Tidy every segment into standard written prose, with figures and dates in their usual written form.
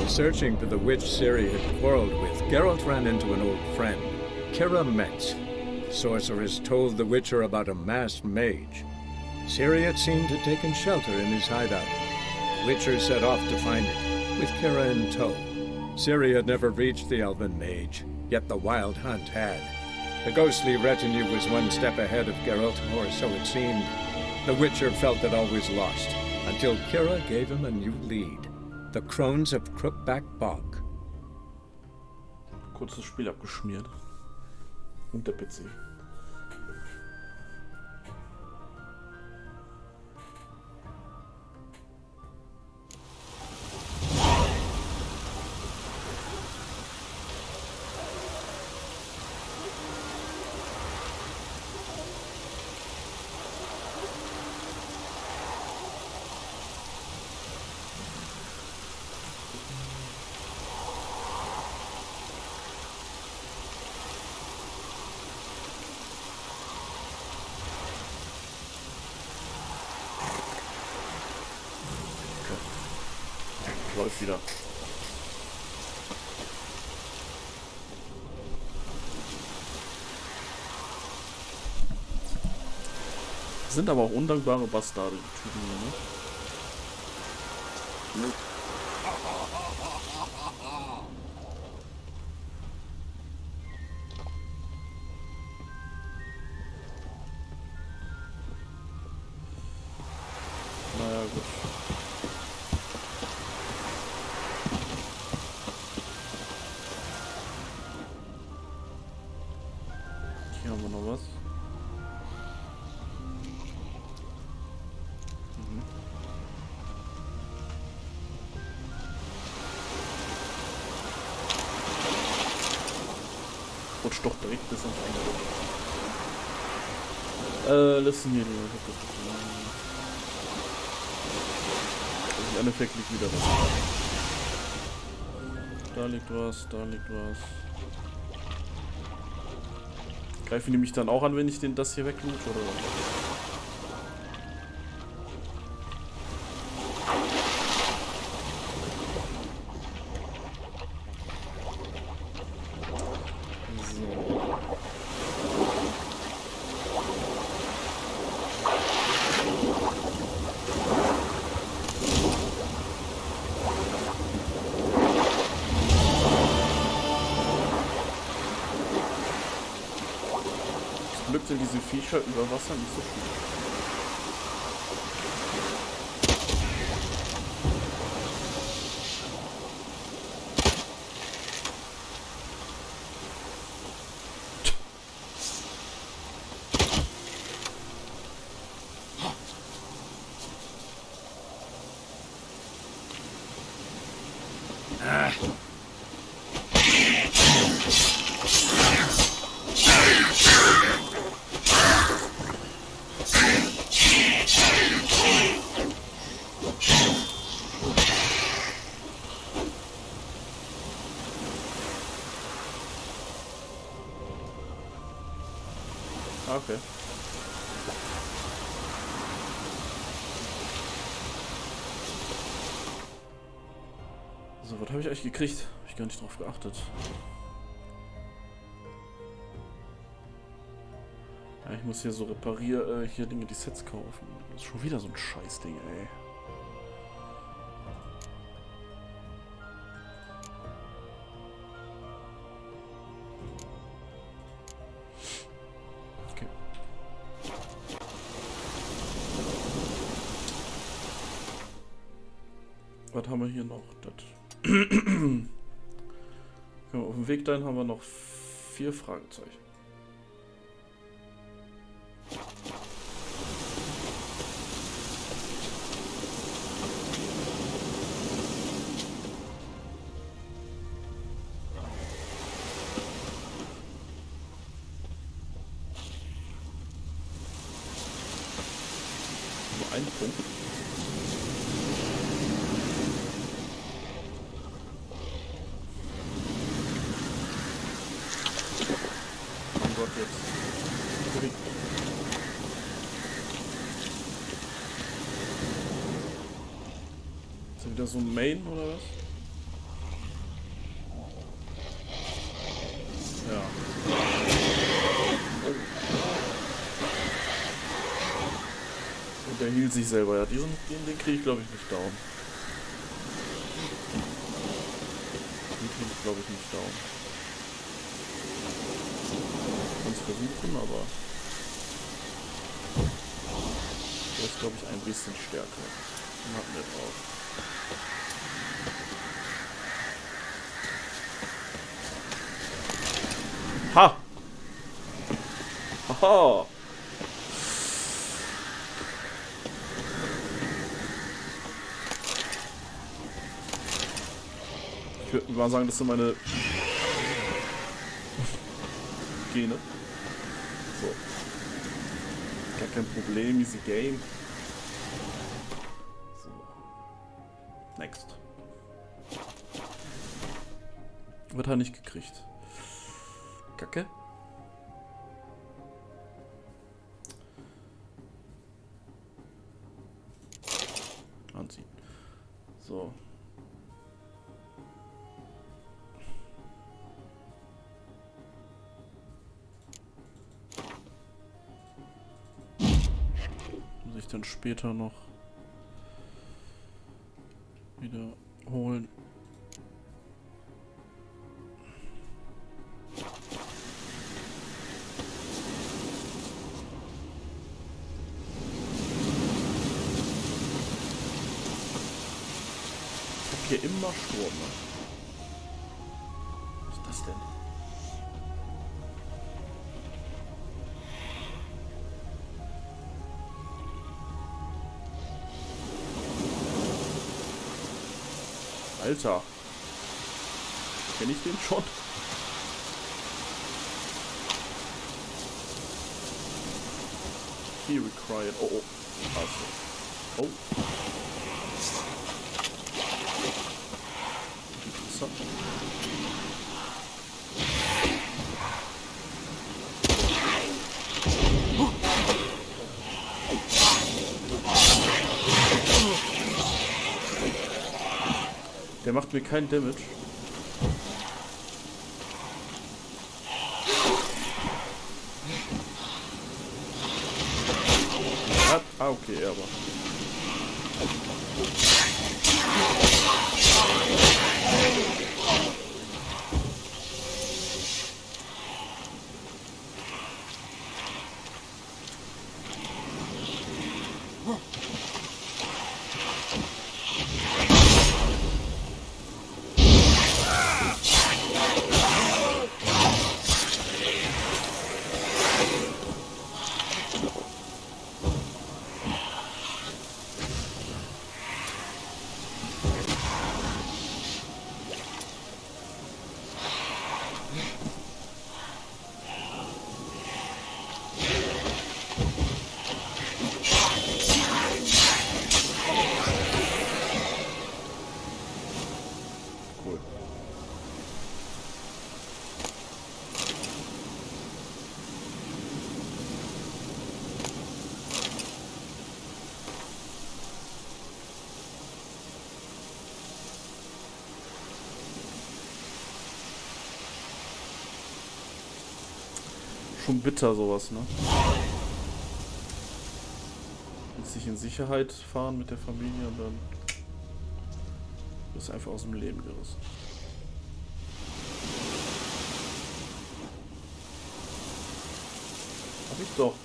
searching for the witch Ciri had quarreled with, Geralt ran into an old friend, Kira Metz. The sorceress told the Witcher about a masked mage. Ciri had seemed to have taken shelter in his hideout. The Witcher set off to find it, with Kira in tow. Ciri had never reached the elven mage, yet the wild hunt had. The ghostly retinue was one step ahead of Geralt, or so it seemed. The Witcher felt that all was lost, until Kira gave him a new lead. The Crones of Crookback Bog. Kurzes Spiel abgeschmiert. Und der PC. Läuft wieder. Sind aber auch undankbare Bastarde, die Typen hier, ne? Naja, gut. Hier haben wir noch was. Rutscht doch direkt bis ans Ende. Listen hier. Im Endeffekt liegt wieder was. Da liegt was, da liegt was. Greifen die mich dann auch an, wenn ich das hier wegloot, oder? Glück sind diese Viecher über Wasser nicht so viel. Okay. So, was habe ich eigentlich gekriegt? Habe ich gar nicht drauf geachtet. Ja, ich muss hier so hier Dinge, die Sets kaufen. Das ist schon wieder so ein Scheißding, ey. Was haben wir hier noch? Auf dem Weg dahin haben wir noch 4 Fragezeichen. Nur ein Punkt. Ist da wieder so ein Main oder was? Der hielt sich selber, ja. Den kriege ich, glaube ich, nicht down. Den kriege ich, glaube ich, nicht down. Ich kann es versuchen, aber der ist, glaube ich, ein bisschen stärker. Den hatten wir drauf. Ha! Haha! Ich würde mal sagen, das sind meine Gene. So. Gar kein Problem, easy game. So. Next. Wird er nicht gekriegt. Kacke. Anziehen. So. Muss ich dann später noch wiederholen. Hier immer Sturm. Ne? Was ist das denn? Alter. Kenn ich den schon? He required. Oh, oh. Also. Oh. Der macht mir keinen Damage. Ah, okay, aber. Schon bitter sowas, ne? Willst dich in Sicherheit fahren mit der Familie und dann wirst du einfach aus dem Leben gerissen. Hab ich doch.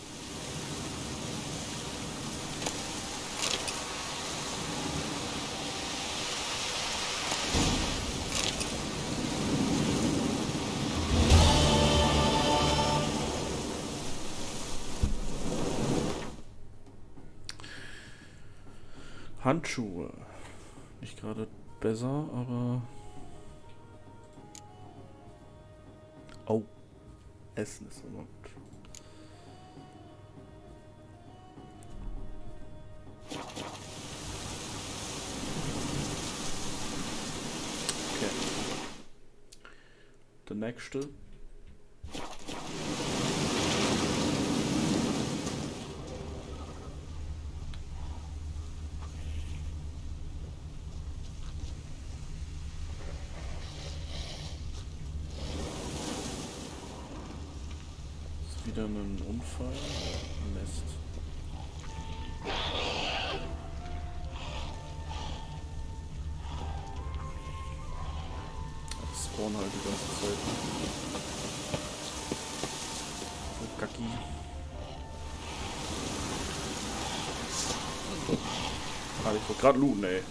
Handschuhe. Nicht gerade besser, aber... Oh. Essen ist immer gut. Okay. Der nächste. Wieder einen Unfall. Mist. spawnen halt die ganze Zeit. So Gacki. Ah, ich wollte gerade looten, ey.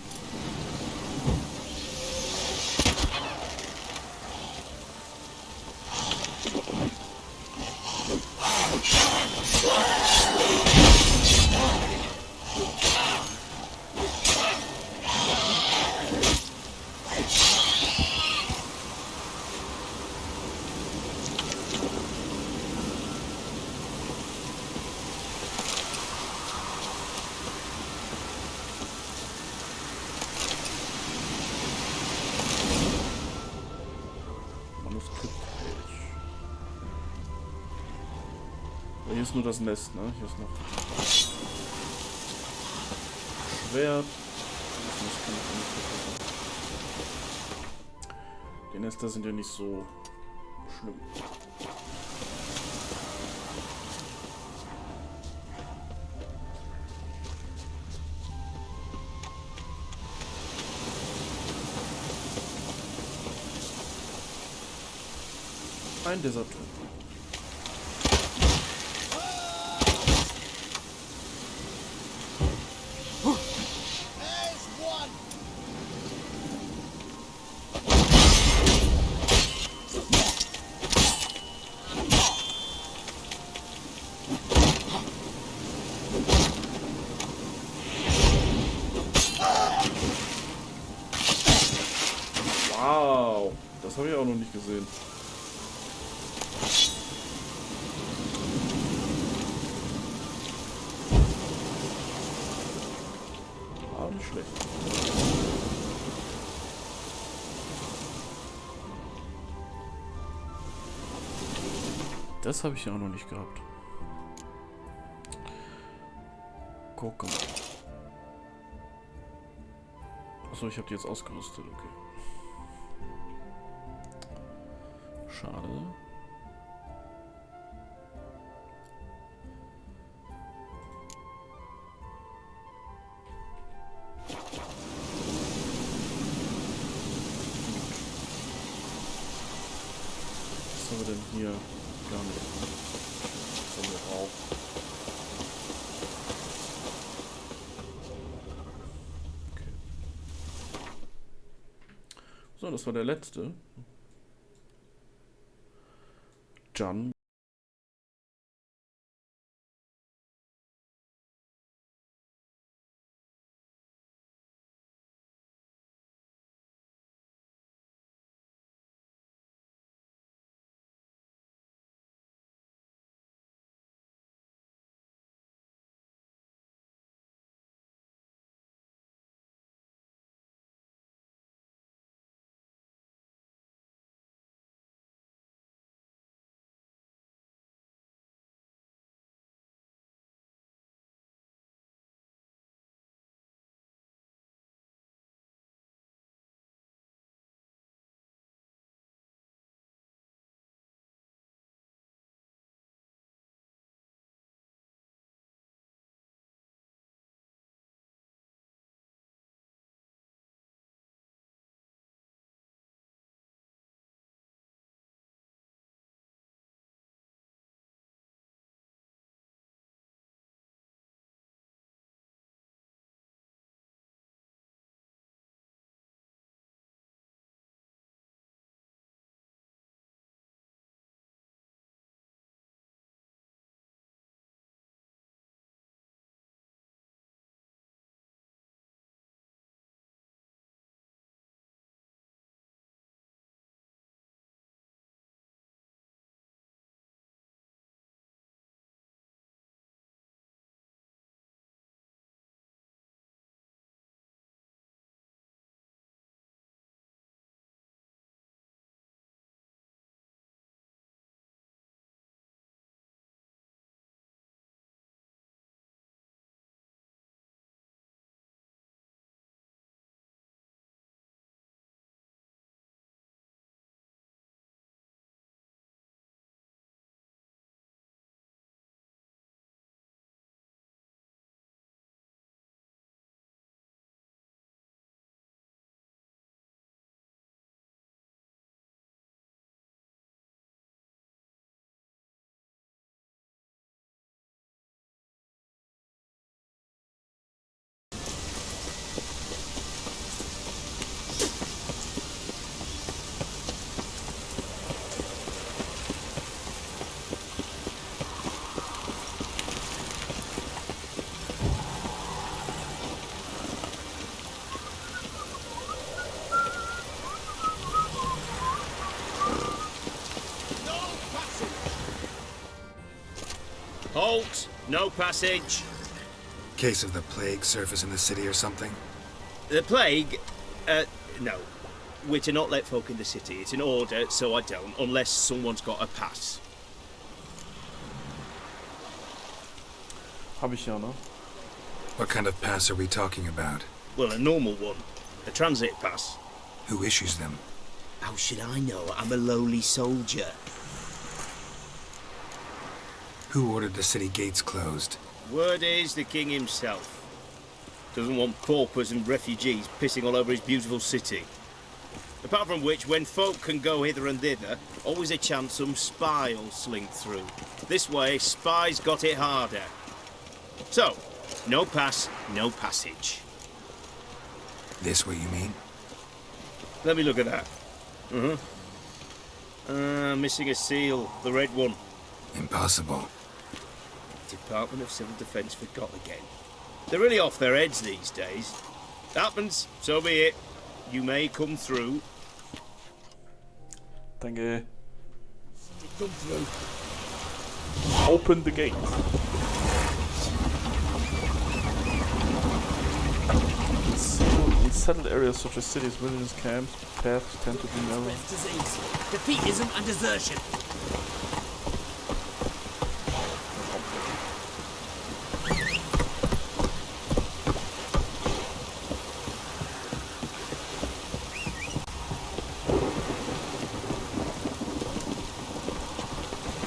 Hier ist nur das Nest, ne? Hier ist noch Schwert. Das Nest kann ich nicht verpassen. Die Nester sind ja nicht so schlimm. Ein Deserteur. Wow, das habe ich auch noch nicht gesehen. Aber nicht schlecht. Das habe ich ja auch noch nicht gehabt. Guck mal. Achso, ich habe die jetzt ausgerüstet, okay. Schade. Was haben wir denn hier? Gar nicht. Was haben wir auch? Okay. So, das war der letzte. Jan Halt! No passage. Case of the plague surface in the city or something? The plague? No. We're to not let folk in the city. It's an order, so I don't, unless someone's got a pass. Hab ich ja, ne? What kind of pass are we talking about? Well, a normal one. A transit pass. Who issues them? How should I know? I'm a lowly soldier. Who ordered the city gates closed? Word is the king himself. Doesn't want paupers and refugees pissing all over his beautiful city. Apart from which, when folk can go hither and thither, always a chance some spy will slink through. This way, spies got it harder. So, no pass, no passage. This what you mean? Let me look at that. Missing a seal, the red one. Impossible. Department of Civil Defence forgot again. They're really off their heads these days. Happens, so be it. You may come through. Danke. Come through. Open the gate. In settled areas such as cities, wilderness camps, paths tend to be narrow. Disease. Defeatism and desertion.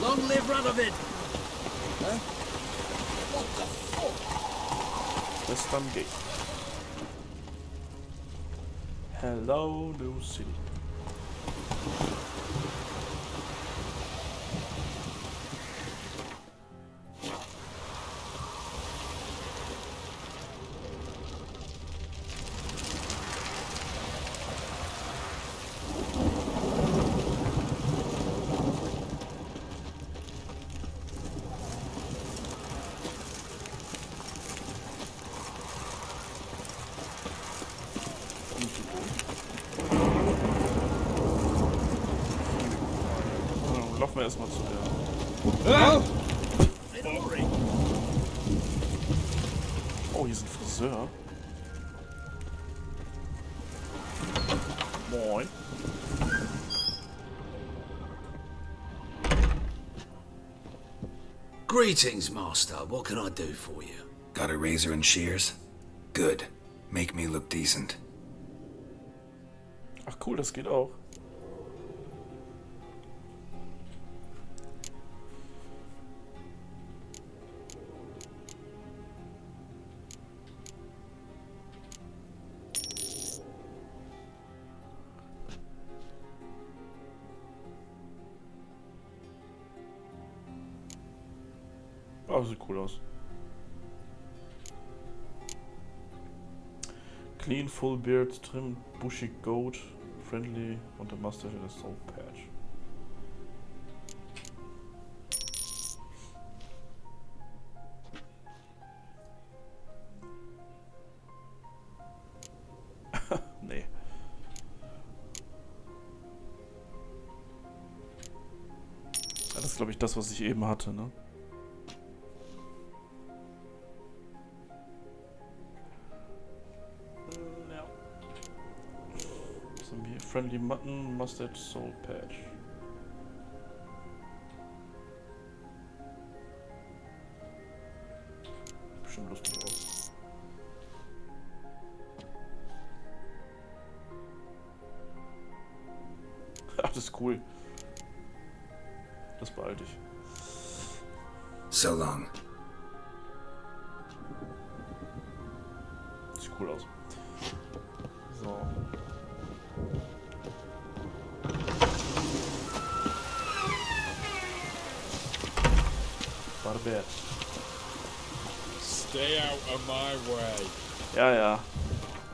Long live Radovid! Huh? What the fuck? Western Gate. Hello, new city. Laufen wir erstmal zu der. Oh, hier ist ein Friseur. Moin. Greetings, Master. What can I do for you? Got a razor and shears? Good. Make me look decent. Ach cool, das geht auch. Oh, sieht cool aus. Clean, full beard, trim, bushy goat, friendly und der Mustache ist Soul Patch. Nee. Das ist, glaube ich, das, was ich eben hatte, ne? Friendly Mutton, Mustard, Soul Patch. Bestimmt lustig aus. Ach, das ist cool. Das behalte ich. So long. Sieht cool aus. So. Barber. Stay out of my way. Ja, ja.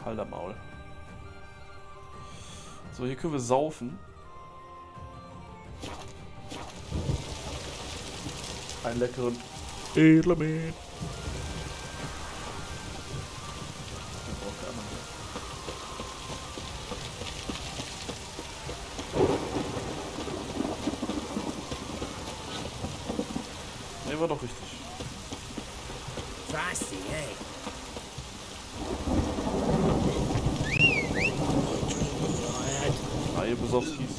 Halt am Maul. So, hier können wir saufen. Einen leckeren Edelman. Ne, war doch richtig. Spicy, eh? Drei Besowskis.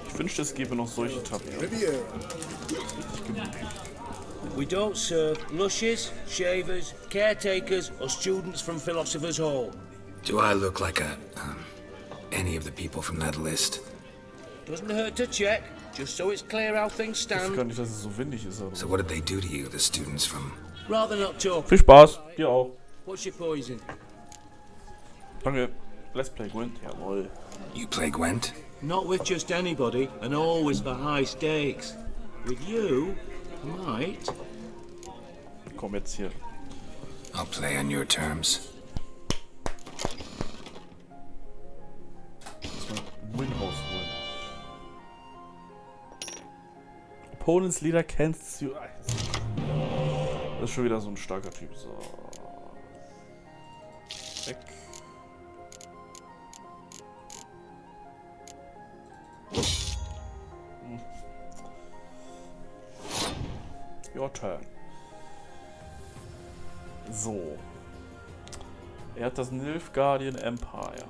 Ich wünschte, es gäbe noch solche Tapirs. We don't serve lushes, shavers, caretakers, or students from Philosopher's Hall. Do I look like any of the people from that list? Doesn't hurt to check, just so it's clear how things Ich wusste stand. gar nicht, dass es so windig ist. Aber So what did they do to you, the students from... Rather not talk. viel Spaß. Dir auch. What's your poison? Danke. Let's play Gwent. Jawohl. You play Gwent? Not with just anybody, and always for high stakes. With you, I might. Komm jetzt hier. I'll play on your terms. Lass mal Win rausholen. Opponent's Leader cancels you. Das ist schon wieder so ein starker Typ. So. Weg. Your turn. So. Er hat das Nilfgaardian Empire.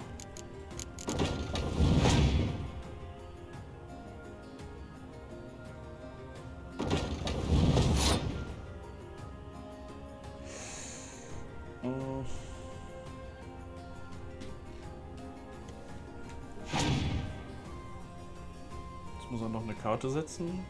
Jetzt muss er noch eine Karte setzen.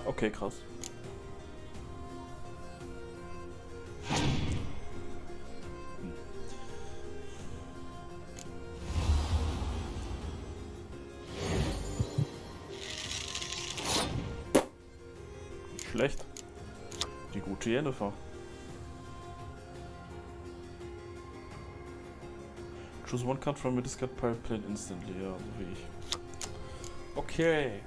Okay, krass. Nicht schlecht. Die gute Jennifer. Choose one card from a discard pile, play it instantly. Ja, so wie ich. Okay.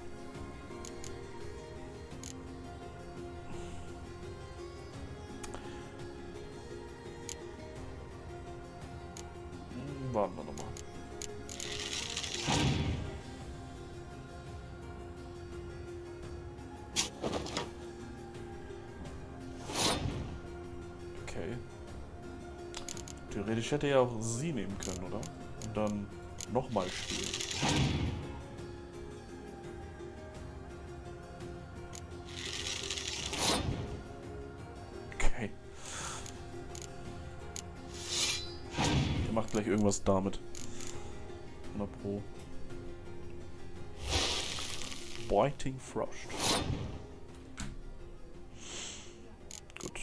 Warten wir nochmal. Okay. Theoretisch hätte er ja auch sie nehmen können, oder? Und dann nochmal spielen. Okay. Der macht gleich irgendwas damit. 100 Pro. Biting Frost. Gut.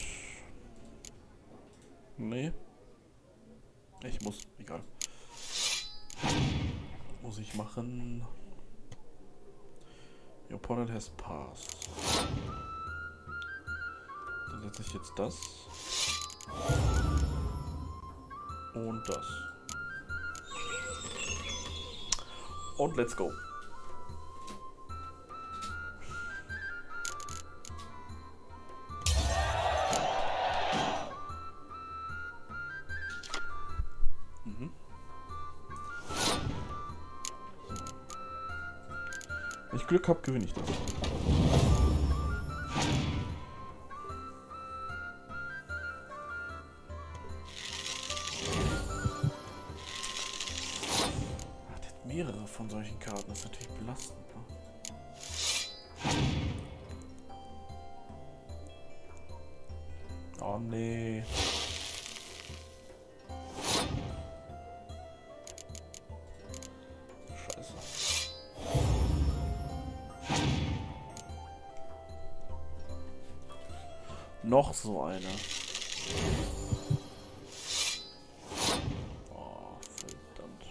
Nee. Ich muss. Egal. Muss ich machen. Your opponent has passed. Dann setze ich jetzt das. Und das. Und let's go. Wenn ich Glück habe, gewinne ich das. Der hat mehrere von solchen Karten, das ist natürlich belastend. Ne? Oh nee. Scheiße. Noch so eine. Oh, verdammt.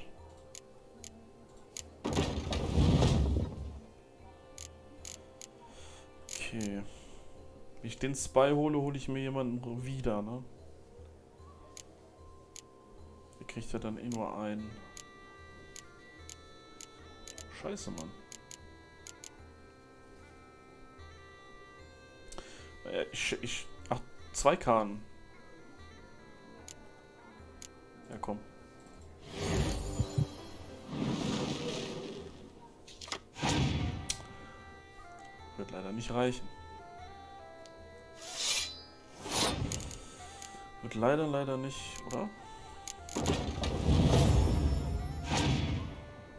Okay. Wenn ich den Spy hole, hole ich mir jemanden wieder, ne? Der kriegt ja dann eh nur einen. Scheiße, Mann. Ach, 2 Kahn. Ja, komm. Wird leider nicht reichen. Wird leider nicht, oder?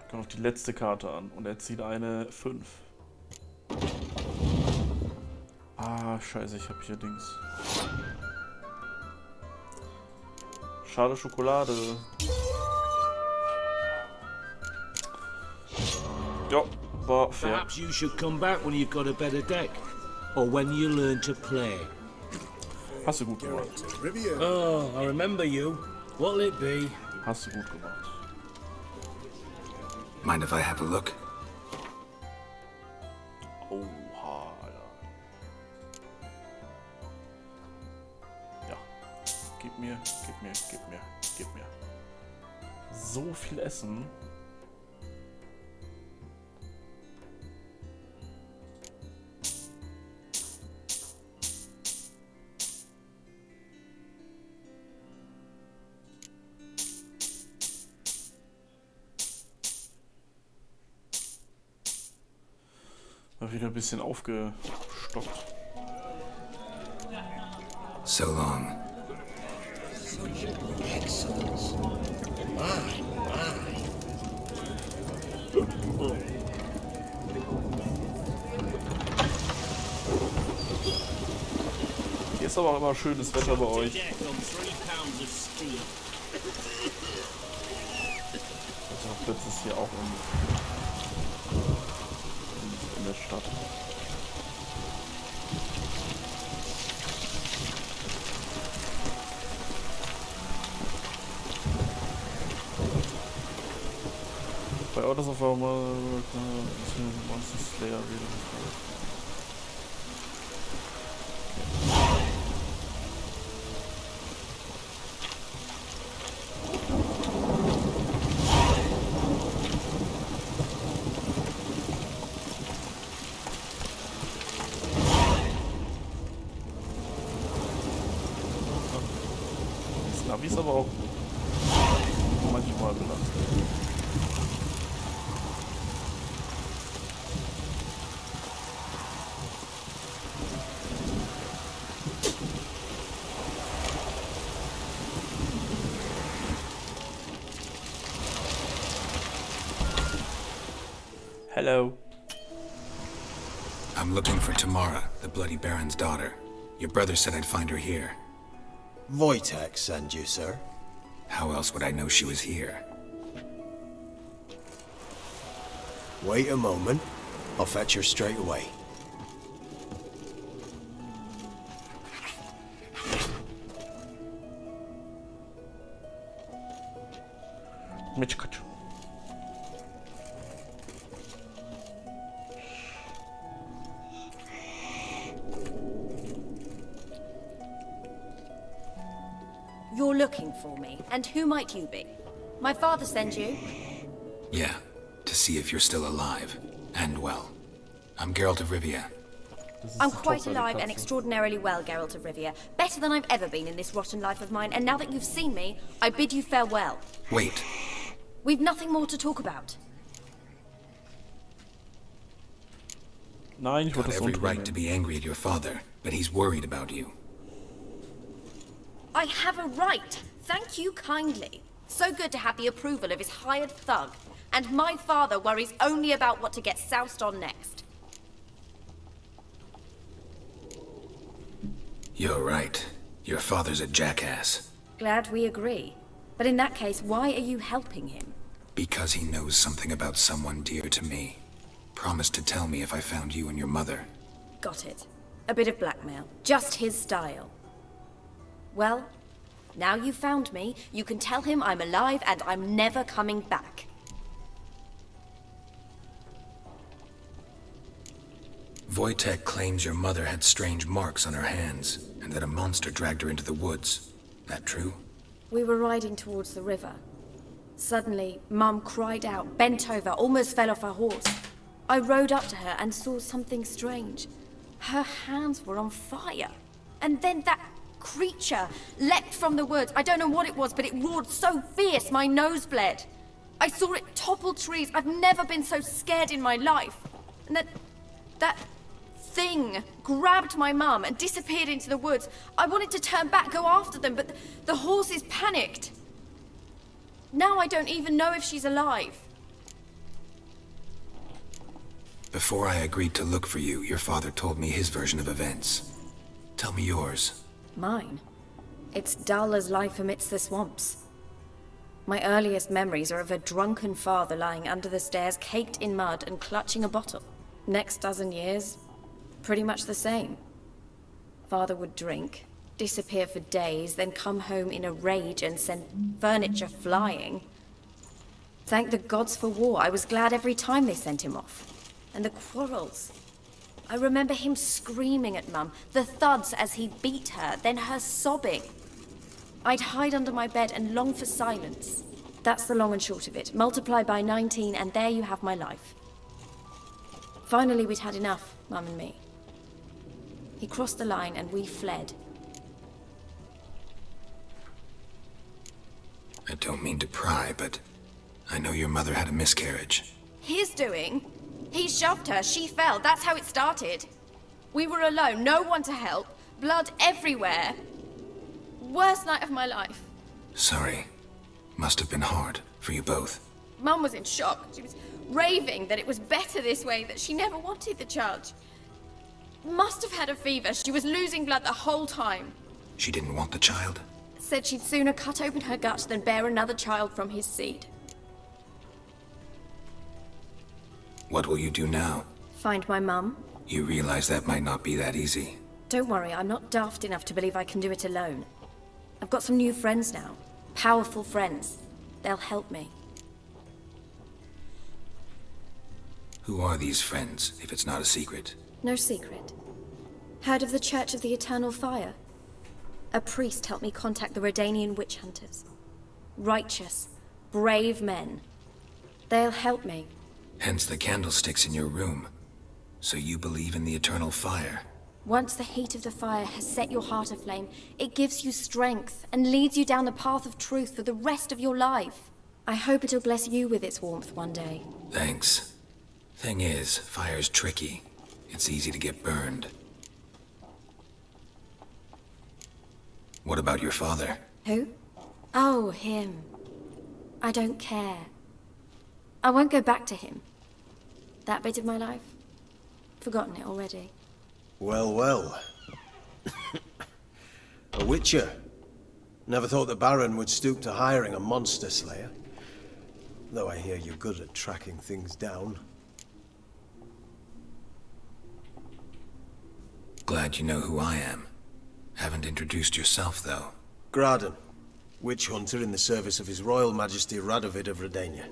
Ich kann auf die letzte Karte an und er zieht eine 5. Ah, scheiße, ich habe hier Dings. Schade Schokolade. Ja, war fair. Perhaps you should come back when you've got a better deck. Or when you learn to play. Hast du gut gemacht. Oh, I remember you. What'll it be? Hast du gut gemacht. Mind if I have a look? Oha, ja. Ja. Gib mir. So viel Essen. Mal wieder ein bisschen aufgestockt. So long. Hier ist aber auch immer schönes Wetter bei euch. Deck on 3 pounds of steel. Also noch letztes hier auch in der Stadt. Bei Autos auf einmal Monster Slayer wieder. Das Navi ist aber auch manchmal belastet. Hello. I'm looking for Tamara, the Bloody Baron's daughter. Your brother said I'd find her here. Wojtek send you, sir. How else would I know she was here? Wait a moment. I'll fetch her straight away. Mitchkutsch. You're looking for me, and who might you be? My father sent you? Yeah, to see if you're still alive. And well. I'm Geralt of Rivia. I'm quite alive and extraordinarily well, Geralt of Rivia. Better than I've ever been in this rotten life of mine, and now that you've seen me, I bid you farewell. Wait. We've nothing more to talk about. Nein, ich wollte Got das every right to runternehmen. be angry at your father, but he's worried about you. I have a right. Thank you kindly. So good to have the approval of his hired thug. And my father worries only about what to get soused on next. You're right. Your father's a jackass. Glad we agree. But in that case, why are you helping him? Because he knows something about someone dear to me. Promised to tell me if I found you and your mother. Got it. A bit of blackmail. Just his style. Well, now you've found me, you can tell him I'm alive and I'm never coming back. Wojtek claims your mother had strange marks on her hands, and that a monster dragged her into the woods. That true? We were riding towards the river. Suddenly, Mum cried out, bent over, almost fell off her horse. I rode up to her and saw something strange. Her hands were on fire. And then that creature leapt from the woods. I don't know what it was, but it roared so fierce my nose bled. I saw it topple trees. I've never been so scared in my life. And that thing grabbed my mum and disappeared into the woods. I wanted to turn back, go after them, but the horses panicked. Now I don't even know if she's alive. Before I agreed to look for you, your father told me his version of events. Tell me yours. Mine? It's dull as life amidst the swamps. My earliest memories are of a drunken father lying under the stairs, caked in mud and clutching a bottle. Next dozen years, pretty much the same. Father would drink, disappear for days, then come home in a rage and send furniture flying. Thank the gods for war. I was glad every time they sent him off. And the quarrels. I remember him screaming at Mum, the thuds as he beat her, then her sobbing. I'd hide under my bed and long for silence. That's the long and short of it. Multiply by 19 and there you have my life. Finally, we'd had enough, Mum and me. He crossed the line and we fled. I don't mean to pry, but I know your mother had a miscarriage. His doing? He shoved her, she fell, that's how it started. We were alone, no one to help, blood everywhere. Worst night of my life. Sorry. Must have been hard for you both. Mum was in shock. She was raving that it was better this way, that she never wanted the child. Must have had a fever. She was losing blood the whole time. She didn't want the child? Said she'd sooner cut open her gut than bear another child from his seed. What will you do now? Find my mum. You realize that might not be that easy. Don't worry, I'm not daft enough to believe I can do it alone. I've got some new friends now. Powerful friends. They'll help me. Who are these friends, if it's not a secret? No secret. Heard of the Church of the Eternal Fire? A priest helped me contact the Redanian witch hunters. Righteous, brave men. They'll help me. Hence the candlesticks in your room. So you believe in the eternal fire? Once the heat of the fire has set your heart aflame, it gives you strength and leads you down the path of truth for the rest of your life. I hope it'll bless you with its warmth one day. Thanks. Thing is, fire's tricky. It's easy to get burned. What about your father? Who? Oh, him. I don't care. I won't go back to him. That bit of my life? Forgotten it already. Well, well. A witcher. Never thought the Baron would stoop to hiring a monster slayer. Though I hear you're good at tracking things down. Glad you know who I am. Haven't introduced yourself, though. Graden, witch hunter in the service of His Royal Majesty Radovid of Redania.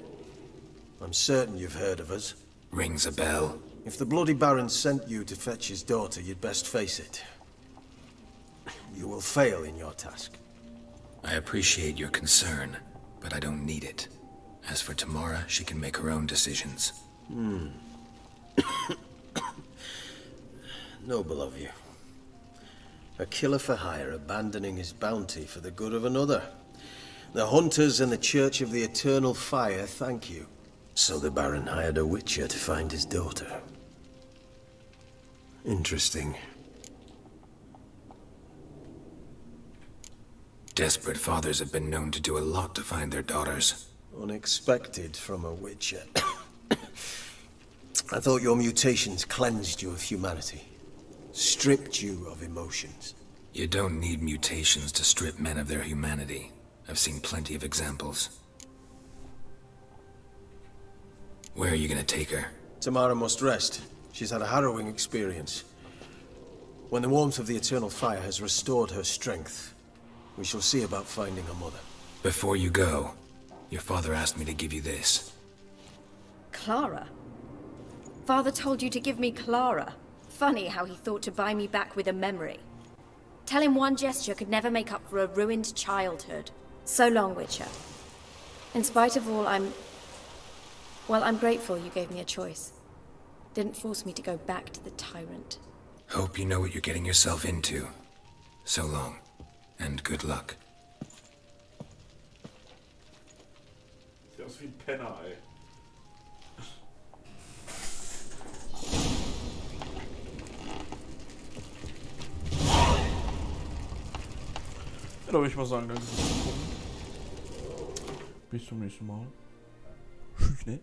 I'm certain you've heard of us. Rings a bell. If the Bloody Baron sent you to fetch his daughter, you'd best face it. You will fail in your task. I appreciate your concern, but I don't need it. As for Tamara, she can make her own decisions. Noble of you. A killer for hire abandoning his bounty for the good of another. The hunters and the Church of the Eternal Fire thank you. So the Baron hired a witcher to find his daughter. Interesting. Desperate fathers have been known to do a lot to find their daughters. Unexpected from a witcher. I thought your mutations cleansed you of humanity. Stripped you of emotions. You don't need mutations to strip men of their humanity. I've seen plenty of examples. Where are you gonna take her? Tamara must rest. She's had a harrowing experience. When the warmth of the Eternal Fire has restored her strength, we shall see about finding her mother. Before you go, your father asked me to give you this. Clara? Father told you to give me Clara. funny how he thought to buy me back with a memory. Tell him one gesture could never make up for a ruined childhood. So long, Witcher. In spite of all, I'm grateful you gave me a choice. Didn't force me to go back to the tyrant. Hope you know what you're getting yourself into. So long, and good luck. Sieht aus wie ein Penner, ey. Ja, da würde ich mal sagen, danke fürs Gucken. Bis zum nächsten Mal. Tschüss, ne?